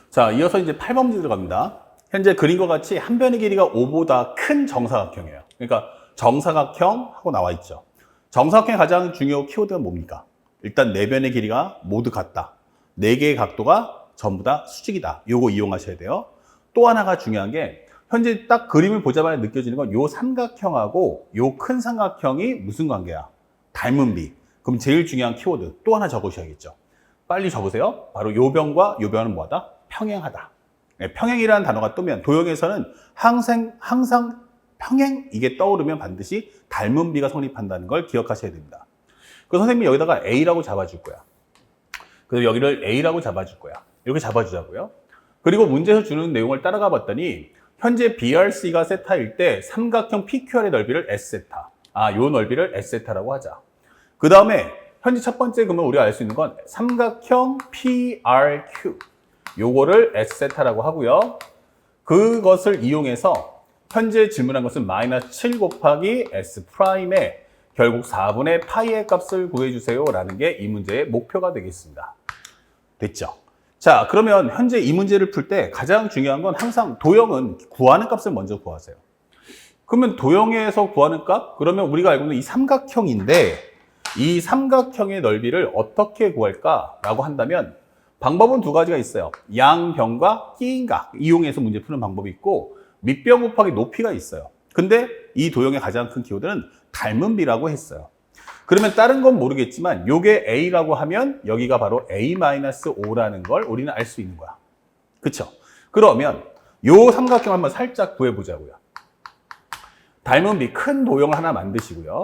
자, 이어서 이제 8번 들어갑니다. 현재 그림과 같이 한 변의 길이가 5보다 큰 정사각형이에요. 그러니까 정사각형 하고 나와 있죠. 정사각형의 가장 중요한 키워드가 뭡니까? 일단 네 변의 길이가 모두 같다. 네 개의 각도가 전부 다 수직이다. 요거 이용하셔야 돼요. 또 하나가 중요한 게 현재 딱 그림을 보자마자 느껴지는 건 요 삼각형하고 요 큰 삼각형이 무슨 관계야? 닮은 비. 그럼 제일 중요한 키워드 또 하나 적으셔야겠죠. 빨리 적으세요. 바로 요 변과 요 변은 뭐하다? 평행하다. 네, 평행이라는 단어가 뜨면 도형에서는 항상 평행 이게 떠오르면 반드시 닮은 비가 성립한다는 걸 기억하셔야 됩니다. 그 선생님이 여기다가 A라고 잡아줄 거야. 그래서 여기를 A라고 잡아줄 거야. 이렇게 잡아주자고요. 그리고 문제에서 주는 내용을 따라가 봤더니 현재 BRC가 세타일 때 삼각형 PQR의 넓이를 S세타. 요 넓이를 S세타라고 하자. 그 다음에 현재 첫 번째 그러면 우리가 알 수 있는 건 삼각형 PRQ. 요거를 S세타라고 하고요. 그것을 이용해서 현재 질문한 것은 마이너스 7 곱하기 S 프라임에 결국 4분의 파이의 값을 구해주세요 라는 게 이 문제의 목표가 되겠습니다. 됐죠? 자, 그러면 현재 이 문제를 풀 때 가장 중요한 건 항상 도형은 구하는 값을 먼저 구하세요. 그러면 도형에서 구하는 값? 그러면 우리가 알고 있는 이 삼각형인데 이 삼각형의 넓이를 어떻게 구할까라고 한다면 방법은 두 가지가 있어요. 양변과 끼인각 이용해서 문제 푸는 방법이 있고 밑변 곱하기 높이가 있어요. 근데 이 도형의 가장 큰 키워드는 닮은 비라고 했어요. 그러면 다른 건 모르겠지만 요게 A라고 하면 여기가 바로 A-5라는 걸 우리는 알 수 있는 거야. 그쵸? 그러면 요 삼각형 한번 살짝 구해보자고요. 닮은 비 큰 도형을 하나 만드시고요.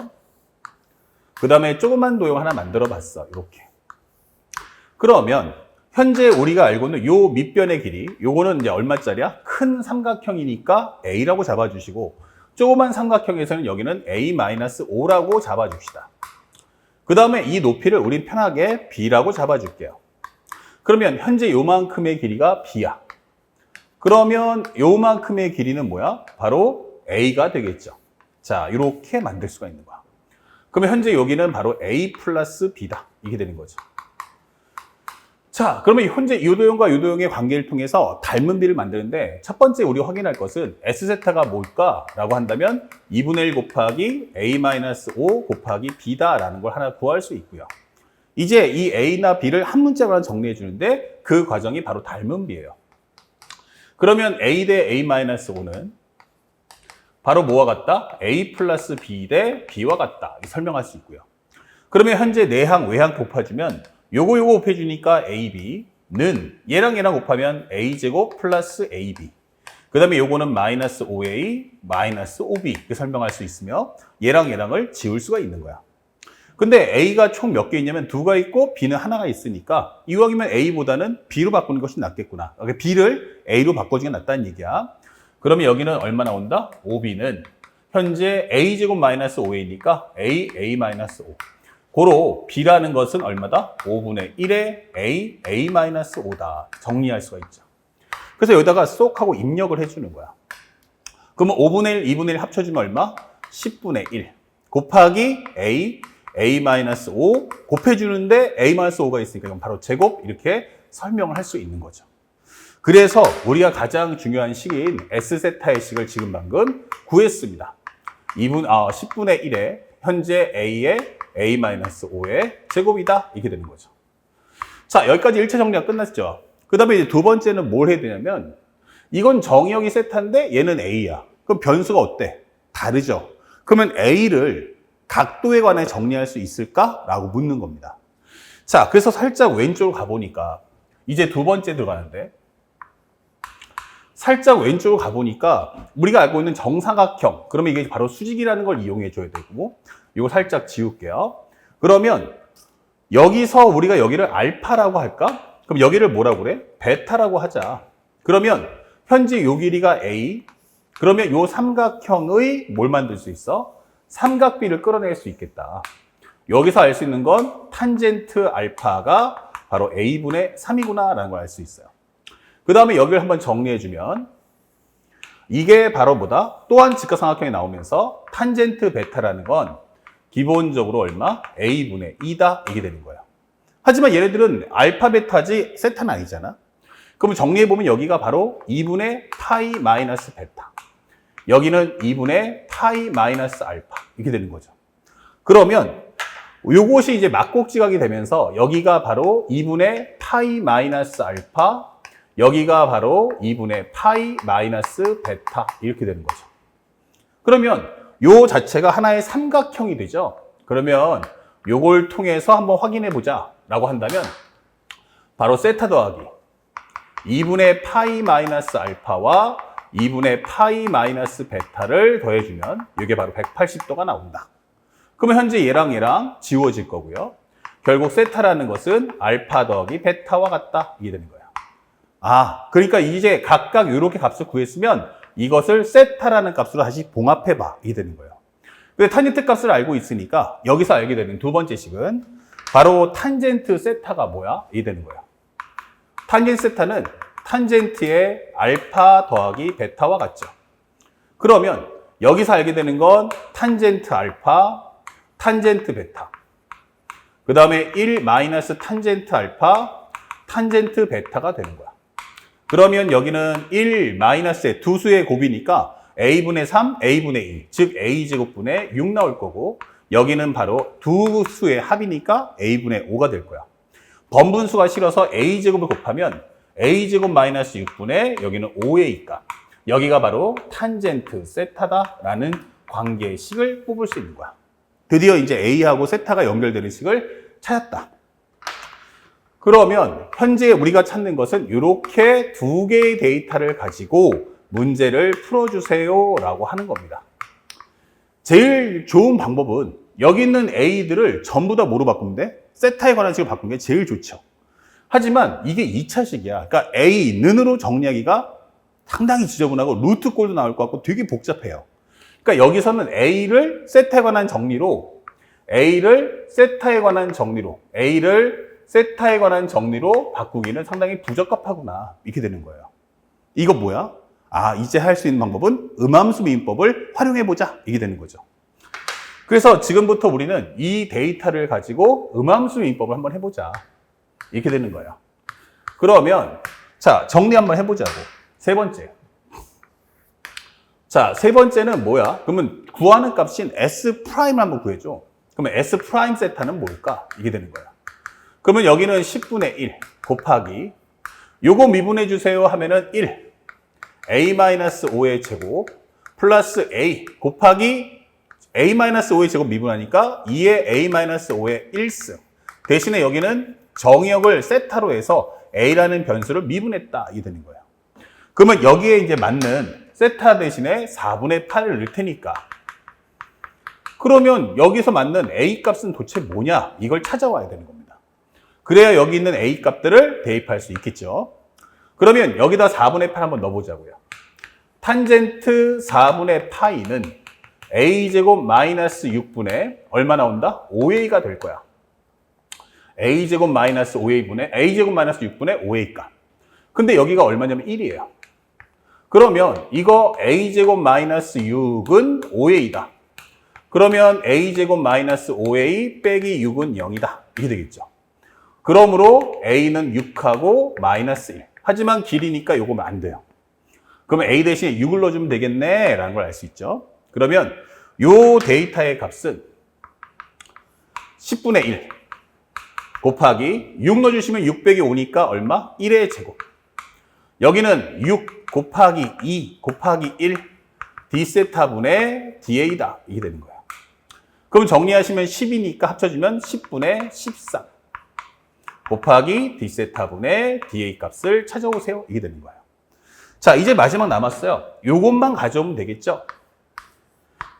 그 다음에 조그만 도형 하나 만들어 봤어. 이렇게. 그러면 현재 우리가 알고 있는 요 밑변의 길이 요거는 이제 얼마짜리야? 큰 삼각형이니까 A라고 잡아주시고 조그만 삼각형에서는 여기는 A-5라고 잡아줍시다. 그 다음에 이 높이를 우린 편하게 B라고 잡아줄게요. 그러면 현재 요만큼의 길이가 B야. 그러면 요만큼의 길이는 뭐야? 바로 A가 되겠죠. 자, 이렇게 만들 수가 있는 거야. 그러면 현재 여기는 바로 A 플러스 B다. 이게 되는 거죠. 자, 그러면 현재 이 도형과 이 도형의 관계를 통해서 닮은 비를 만드는데 첫 번째 우리 확인할 것은 S세타가 뭘까라고 한다면 2분의 1 곱하기 A-5 곱하기 B다라는 걸 하나 구할 수 있고요. 이제 이 A나 B를 한 문자로 정리해 주는데 그 과정이 바로 닮은 비예요. 그러면 A 대 A-5는 바로 뭐와 같다? A 플러스 B 대 B와 같다. 설명할 수 있고요. 그러면 현재 내항, 외항 곱해주면 요거 곱해주니까 AB는 얘랑 곱하면 A제곱 플러스 AB. 그 다음에 요거는 마이너스 5A, 마이너스 5B. 이렇게 설명할 수 있으며 얘랑을 지울 수가 있는 거야. 근데 A가 총 몇 개 있냐면 2가 있고 B는 하나가 있으니까 이왕이면 A보다는 B로 바꾸는 것이 낫겠구나. B를 A로 바꿔주는 게 낫다는 얘기야. 그러면 여기는 얼마 나온다? 5B는 현재 A제곱 마이너스 5A니까 A-5. 고로 B라는 것은 얼마다? 5분의 1의 A-5다. 정리할 수가 있죠. 그래서 여기다가 쏙 하고 입력을 해주는 거야. 그러면 5분의 1, 2분의 1 합쳐주면 얼마? 10분의 1 곱하기 A-5 곱해주는데 A-5가 있으니까 이건 바로 제곱 이렇게 설명을 할 수 있는 거죠. 그래서 우리가 가장 중요한 식인 S세타의 식을 지금 방금 구했습니다. 10분의 1에 현재 A의 A-5의 제곱이다. 이렇게 되는 거죠. 자, 여기까지 1차 정리가 끝났죠. 그 다음에 이제 두 번째는 뭘 해야 되냐면 이건 정의역이 세타인데 얘는 A야. 그럼 변수가 어때? 다르죠. 그러면 A를 각도에 관해 정리할 수 있을까? 라고 묻는 겁니다. 자, 그래서 살짝 왼쪽으로 가보니까 이제 두 번째 들어가는데 살짝 왼쪽으로 가보니까 우리가 알고 있는 정사각형 그러면 이게 바로 수직이라는 걸 이용해 줘야 되고 이거 살짝 지울게요. 그러면 여기서 우리가 여기를 알파라고 할까? 그럼 여기를 뭐라고 그래? 베타라고 하자. 그러면 현재 요 길이가 A 그러면 요 삼각형의 뭘 만들 수 있어? 삼각비를 끌어낼 수 있겠다. 여기서 알 수 있는 건 탄젠트 알파가 바로 A분의 3이구나 라는 걸 알 수 있어요. 그 다음에 여기를 한번 정리해주면 이게 바로 뭐다? 또한 직각삼각형이 나오면서 탄젠트 베타라는 건 기본적으로 얼마? A분의 2다 이게 되는 거예요. 하지만 얘네들은 알파 베타지 세타는 아니잖아. 그럼 정리해보면 여기가 바로 2분의 파이 마이너스 베타. 여기는 2분의 파이 마이너스 알파. 이렇게 되는 거죠. 그러면 요것이 이제 막곡지각이 되면서 여기가 바로 2분의 파이 마이너스 알파, 여기가 바로 2분의 파이 마이너스 베타 이렇게 되는 거죠. 그러면 요 자체가 하나의 삼각형이 되죠. 그러면 요걸 통해서 한번 확인해 보자 라고 한다면 바로 세타 더하기 2분의 파이 마이너스 알파와 2분의 파이 마이너스 베타를 더해주면 이게 바로 180도가 나온다. 그러면 현재 얘랑 지워질 거고요. 결국 세타라는 것은 알파 더하기 베타와 같다. 이게 되는 거예요. 아, 그러니까 이제 각각 이렇게 값을 구했으면 이것을 세타라는 값으로 다시 봉합해봐. 이게 되는 거예요. 근데 탄젠트 값을 알고 있으니까 여기서 알게 되는 두 번째 식은 바로 탄젠트 세타가 뭐야? 이게 되는 거예요. 탄젠트 세타는 탄젠트의 알파 더하기 베타와 같죠. 그러면 여기서 알게 되는 건 탄젠트 알파, 탄젠트 베타. 그 다음에 1 마이너스 탄젠트 알파, 탄젠트 베타가 되는 거야. 그러면 여기는 1 마이너스의 두 수의 곱이니까 a분의 3, a분의 1, 즉 a제곱분의 6 나올 거고 여기는 바로 두 수의 합이니까 a분의 5가 될 거야. 번분수가 싫어서 a제곱을 곱하면 a제곱 마이너스 6분의 여기는 5의 값. 여기가 바로 탄젠트 세타다라는 관계식을 뽑을 수 있는 거야. 드디어 이제 a하고 세타가 연결되는 식을 찾았다. 그러면 현재 우리가 찾는 것은 이렇게 두 개의 데이터를 가지고 문제를 풀어주세요 라고 하는 겁니다. 제일 좋은 방법은 여기 있는 a들을 전부 다 뭐로 바꾸는데 세타에 관한 식으로 바꾸는 게 제일 좋죠. 하지만 이게 2차식이야. 그러니까 a는으로 정리하기가 상당히 지저분하고 루트꼴도 나올 것 같고 되게 복잡해요. 그러니까 여기서는 a를 세타에 관한 정리로, a를 세타에 관한 정리로, a를 세타에 관한 정리로 바꾸기는 상당히 부적합하구나. 이렇게 되는 거예요. 이거 뭐야? 아, 이제 할 수 있는 방법은 음함수 미분법을 활용해보자. 이게 되는 거죠. 그래서 지금부터 우리는 이 데이터를 가지고 음함수 미분법을 한번 해보자. 이렇게 되는 거예요. 그러면 자, 정리 한번 해보자고. 세 번째. 자, 세 번째는 뭐야? 그러면 구하는 값인 S 프라임을 한번 구해줘. 그러면 S 프라임 세타는 뭘까? 이게 되는 거야. 그러면 여기는 10분의 1 곱하기 요거 미분해 주세요 하면은 1 a-5의 제곱 플러스 a 곱하기 a-5의 제곱 미분하니까 2의 a-5의 1승. 대신에 여기는 정역을 세타로 해서 a라는 변수를 미분했다. 이게 되는 거예요. 그러면 여기에 이제 맞는 세타 대신에 4분의 8을 넣을 테니까. 그러면 여기서 맞는 a 값은 도대체 뭐냐? 이걸 찾아와야 되는 겁니다. 그래야 여기 있는 a 값들을 대입할 수 있겠죠. 그러면 여기다 4분의 8 한번 넣어보자고요. 탄젠트 4분의 파이는 a제곱 마이너스 6분의 얼마 나온다? 5a가 될 거야. a제곱 마이너스 5a분의 a제곱 마이너스 6분의 5a 값. 근데 여기가 얼마냐면 1이에요. 그러면 이거 a제곱 마이너스 6은 5a다. 그러면 a제곱 마이너스 5a 빼기 6은 0이다. 이게 되겠죠. 그러므로 a는 6하고 마이너스 1. 하지만 길이니까 요거 안 돼요. 그러면 a 대신에 6을 넣어주면 되겠네 라는 걸 알 수 있죠. 그러면 요 데이터의 값은 10분의 1 곱하기 6 넣어주시면 6 빼기 5니까 얼마? 1의 제곱. 여기는 6 곱하기 2 곱하기 1 d세타분의 da다. 이게 되는 거예요. 그럼 정리하시면 10이니까 합쳐주면 10분의 13 곱하기 d세타분의 da 값을 찾아오세요. 이게 되는 거예요. 자, 이제 마지막 남았어요. 요것만 가져오면 되겠죠?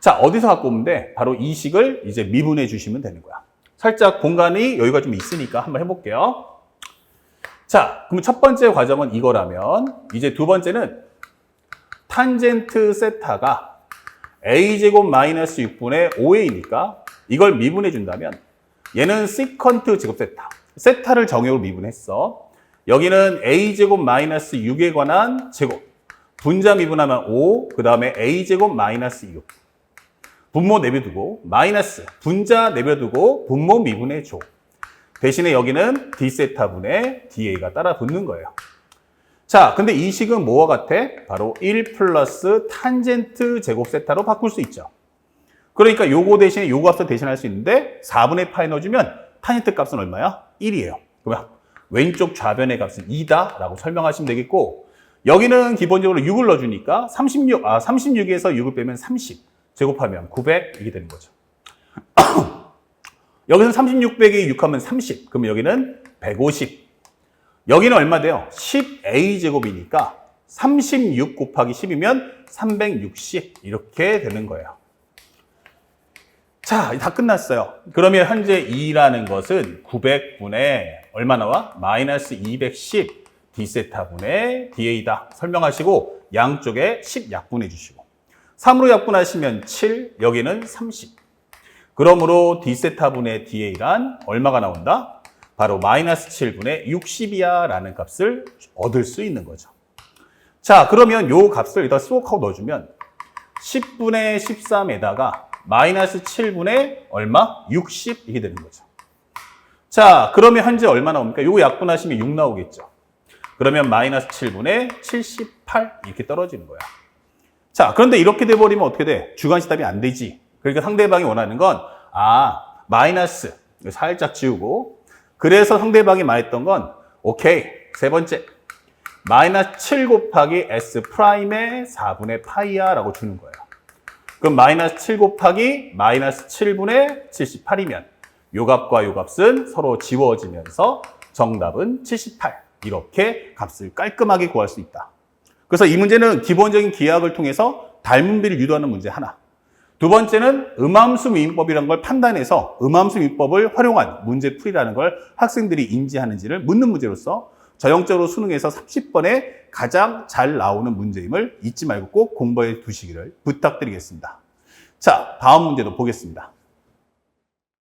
자, 어디서 갖고 오면 돼? 바로 이 식을 이제 미분해 주시면 되는 거야. 살짝 공간이 여유가 좀 있으니까 한번 해볼게요. 자, 그럼 첫 번째 과정은 이거라면 이제 두 번째는 탄젠트 세타가 a제곱 마이너스 6분의 5a니까 이걸 미분해 준다면 얘는 시컨트 제곱 세타. 세타를 정역으로 미분했어. 여기는 a제곱 마이너스 6에 관한 제곱. 분자 미분하면 5, 그 다음에 a제곱 마이너스 6. 분모 내려두고 마이너스 분자 내려두고 분모 미분해 줘. 대신에 여기는 d세타분의 da가 따라 붙는 거예요. 자, 근데 이 식은 뭐와 같아? 바로 1 플러스 탄젠트 제곱 세타로 바꿀 수 있죠. 그러니까 요거 대신에 요 값을 대신할 수 있는데 4분의 파이 넣어주면 탄젠트 값은 얼마야? 1이에요. 그러면 왼쪽 좌변의 값은 2다 라고 설명하시면 되겠고, 여기는 기본적으로 6을 넣어주니까 36에서 6을 빼면 30 제곱하면 900 이게 되는 거죠. 여기서 36 빼기 6 하면 30. 그러면 여기는 150. 여기는 얼마 돼요? 10a 제곱이니까 36 곱하기 10이면 360 이렇게 되는 거예요. 자, 다 끝났어요. 그러면 현재 2라는 것은 900분의 얼마 나와? 마이너스 210 d세타분의 da다 설명하시고 양쪽에 10 약분해 주시고 3으로 약분하시면 7, 여기는 30. 그러므로 d세타분의 da란 얼마가 나온다? 바로 마이너스 7분의 60이야 라는 값을 얻을 수 있는 거죠. 자, 그러면 요 값을 여기다 쏙 하고 넣어주면 10분의 13에다가 마이너스 7분의 얼마? 60 이게 되는 거죠. 자, 그러면 현재 얼마 나옵니까? 요거 약분하시면 6 나오겠죠. 그러면 마이너스 7분의 78 이렇게 떨어지는 거야. 자, 그런데 이렇게 돼버리면 어떻게 돼? 주관식답이 안 되지. 그러니까 상대방이 원하는 건 마이너스 살짝 지우고, 그래서 상대방이 말했던 건 오케이, 세 번째 마이너스 7 곱하기 s 프라임의 4분의 파이야 라고 주는 거예요. 그럼 마이너스 7 곱하기 마이너스 7분의 78이면 요 값과 요 값은 서로 지워지면서 정답은 78. 이렇게 값을 깔끔하게 구할 수 있다. 그래서 이 문제는 기본적인 기하학을 통해서 닮은비를 유도하는 문제 하나. 두 번째는 음함수 미분법이라는 걸 판단해서 음함수 미분법을 활용한 문제풀이라는 걸 학생들이 인지하는지를 묻는 문제로서 전형적으로 수능에서 30번에 가장 잘 나오는 문제임을 잊지 말고 꼭 공부해 두시기를 부탁드리겠습니다. 자, 다음 문제도 보겠습니다.